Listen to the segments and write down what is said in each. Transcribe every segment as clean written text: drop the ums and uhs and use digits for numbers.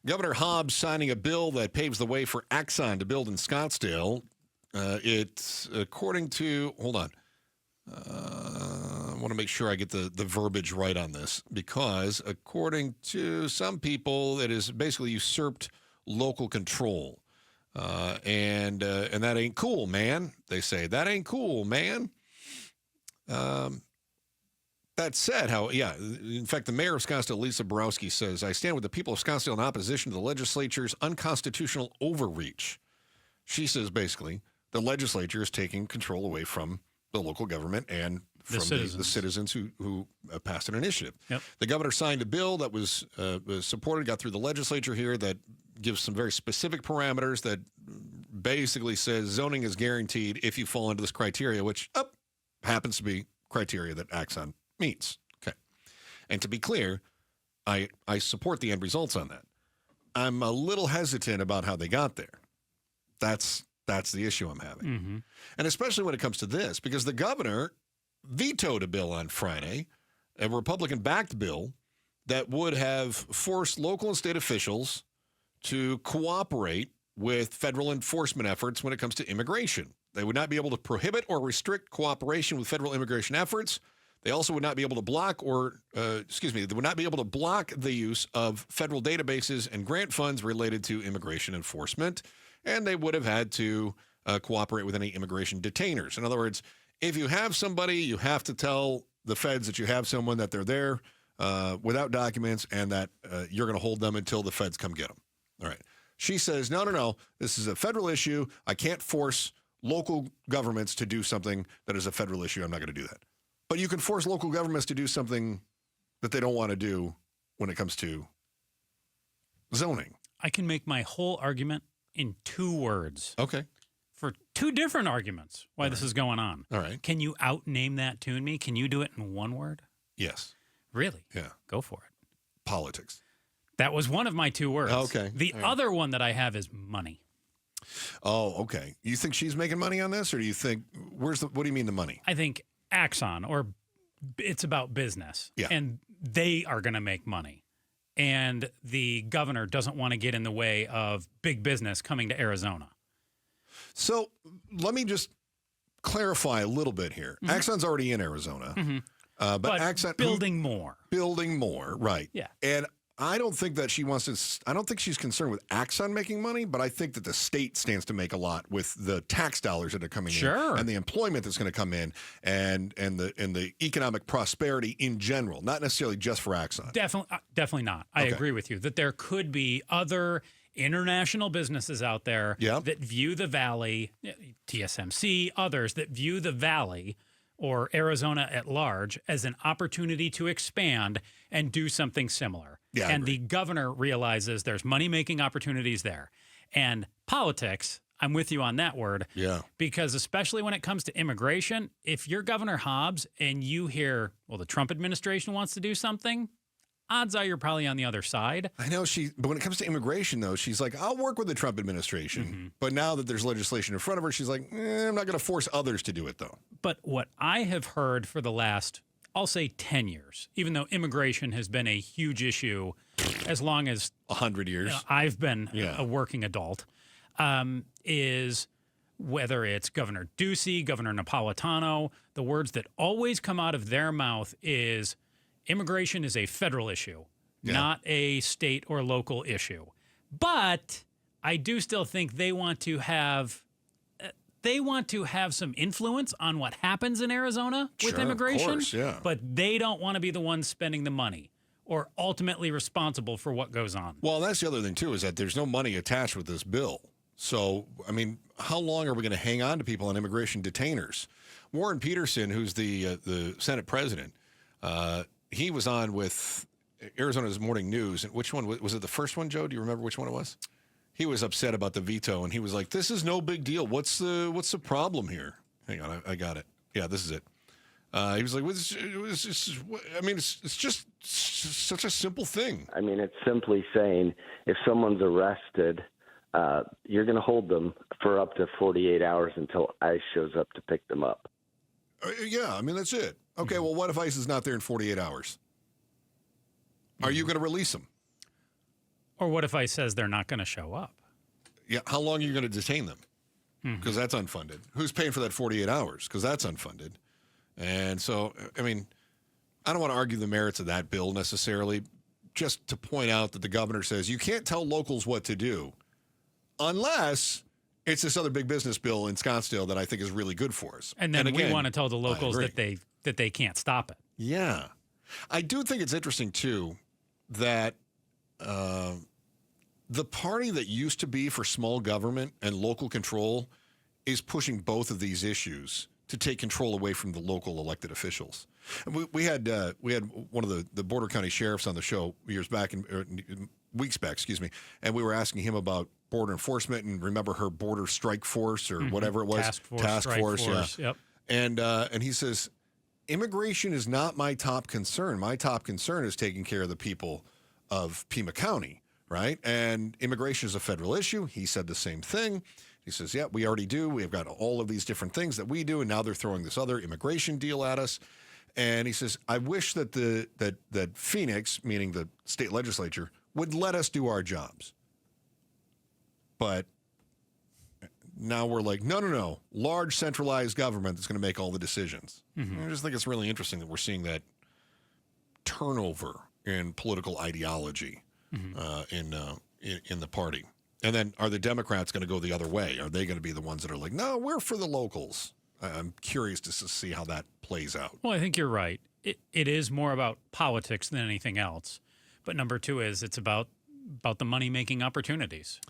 Governor Hobbs signing a bill that paves the way for Axon to build in Scottsdale. It's according to, hold on. I want to make sure I get the verbiage right on this, because according to some people, it is basically usurped local control. And that ain't cool, man. They say, that ain't cool, man. That said, in fact, the mayor of Scottsdale, Lisa Borowski, says, I stand with the people of Scottsdale in opposition to the legislature's unconstitutional overreach. She says, basically, the legislature is taking control away from the local government and from the citizens who passed an initiative. Yep. The governor signed a bill that was supported, got through the legislature here, that gives some very specific parameters that basically says zoning is guaranteed if you fall into this criteria, which happens to be criteria that Axon meets. Okay. And to be clear, I support the end results on that. I'm a little hesitant about how they got there. That's the issue I'm having. Mm-hmm. And especially when it comes to this, because the governor vetoed a bill on Friday, a Republican-backed bill that would have forced local and state officials to cooperate with federal enforcement efforts when it comes to immigration. They would not be able to prohibit or restrict cooperation with federal immigration efforts. They also would not be able to block they would not be able to block the use of federal databases and grant funds related to immigration enforcement. And they would have had to cooperate with any immigration detainers. In other words, if you have somebody, you have to tell the feds that you have someone, that they're there without documents, and that you're going to hold them until the feds come get them. All right. She says, no, this is a federal issue. I can't force local governments to do something that is a federal issue. I'm not going to do that. But you can force local governments to do something that they don't want to do when it comes to zoning. I can make my whole argument in 2 words. Okay. For 2 different arguments why this is going on. All right. Can you out-name that to me? Can you do it in 1 word? Yes. Really? Yeah. Go for it. Politics. That was one of my 2 words. Okay. The other one that I have is money. Oh, okay. You think she's making money on this, or do you think, what do you mean the money? I think Axon, or it's about business. Yeah. And they are going to make money. And the governor doesn't want to get in the way of big business coming to Arizona. So let me just clarify a little bit here. Mm-hmm. Axon's already in Arizona. Mm-hmm. But Axon building more. Building more, right. Yeah. And I don't think that I don't think she's concerned with Axon making money, but I think that the state stands to make a lot with the tax dollars that are coming in and the employment that's going to come in and the economic prosperity in general, not necessarily just for Axon. Definitely not. I agree with you that there could be other international businesses out there that view the Valley, TSMC, others that view the Valley or Arizona at large as an opportunity to expand and do something similar. Yeah, and the governor realizes there's money-making opportunities there. And politics, I'm with you on that word. Yeah. Because especially when it comes to immigration, if you're Governor Hobbs and you hear, well, the Trump administration wants to do something, odds are you're probably on the other side. I know but when it comes to immigration, though, she's like, I'll work with the Trump administration. Mm-hmm. But now that there's legislation in front of her, she's like, I'm not going to force others to do it, though. But what I have heard for the last, I'll say 10 years, even though immigration has been a huge issue as long as 100 years I've been a working adult, is whether it's Governor Ducey, Governor Napolitano, the words that always come out of their mouth is immigration is a federal issue, not a state or local issue. But I do still think they want to have some influence on what happens in Arizona with immigration. Of course, yeah. But they don't want to be the ones spending the money or ultimately responsible for what goes on. Well, that's the other thing, too, is that there's no money attached with this bill. So, I mean, how long are we going to hang on to people on immigration detainers? Warren Peterson, who's the Senate president, he was on with Arizona's Morning News. And which one? Was it the first one, Joe? Do you remember which one it was? He was upset about the veto, and he was like, this is no big deal. What's the problem here? Hang on, I got it. Yeah, this is it. He was like, it's just such a simple thing. I mean, it's simply saying if someone's arrested, you're going to hold them for up to 48 hours until ICE shows up to pick them up. Yeah, I mean, that's it. Okay, well, what if ICE is not there in 48 hours? Are you going to release them? Or what if ICE says they're not going to show up? Yeah, how long are you going to detain them? Mm-hmm. Because that's unfunded. Who's paying for that 48 hours? Because that's unfunded. And so, I mean, I don't want to argue the merits of that bill necessarily, just to point out that the governor says you can't tell locals what to do unless it's this other big business bill in Scottsdale that I think is really good for us. And then again, we want to tell the locals that they can't stop it. Yeah. I do think it's interesting, too, that the party that used to be for small government and local control is pushing both of these issues to take control away from the local elected officials. And we had one of the Border County sheriffs on the show weeks back, and we were asking him about border enforcement and remember her border strike force or whatever it was, task force. Yeah. Yep. And he says, immigration is not my top concern. My top concern is taking care of the people of Pima County, right? And immigration is a federal issue. He said the same thing. He says, yeah, we already do. We've got all of these different things that we do, and now they're throwing this other immigration deal at us. And he says, I wish that that Phoenix, meaning the state legislature, would let us do our jobs. But now we're like, no. Large centralized government that's going to make all the decisions. I just think it's really interesting that we're seeing that turnover in political ideology in the party. And then are the Democrats going to go the other way? Are they going to be the ones that are like, no, we're for the locals? I'm curious to see how that plays out. Well, I think you're right. It is more about politics than anything else. But number two is it's about the money-making opportunities.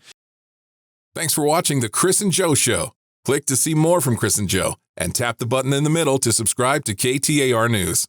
Thanks for watching The Chris and Joe Show. Click to see more from Chris and Joe and tap the button in the middle to subscribe to KTAR News.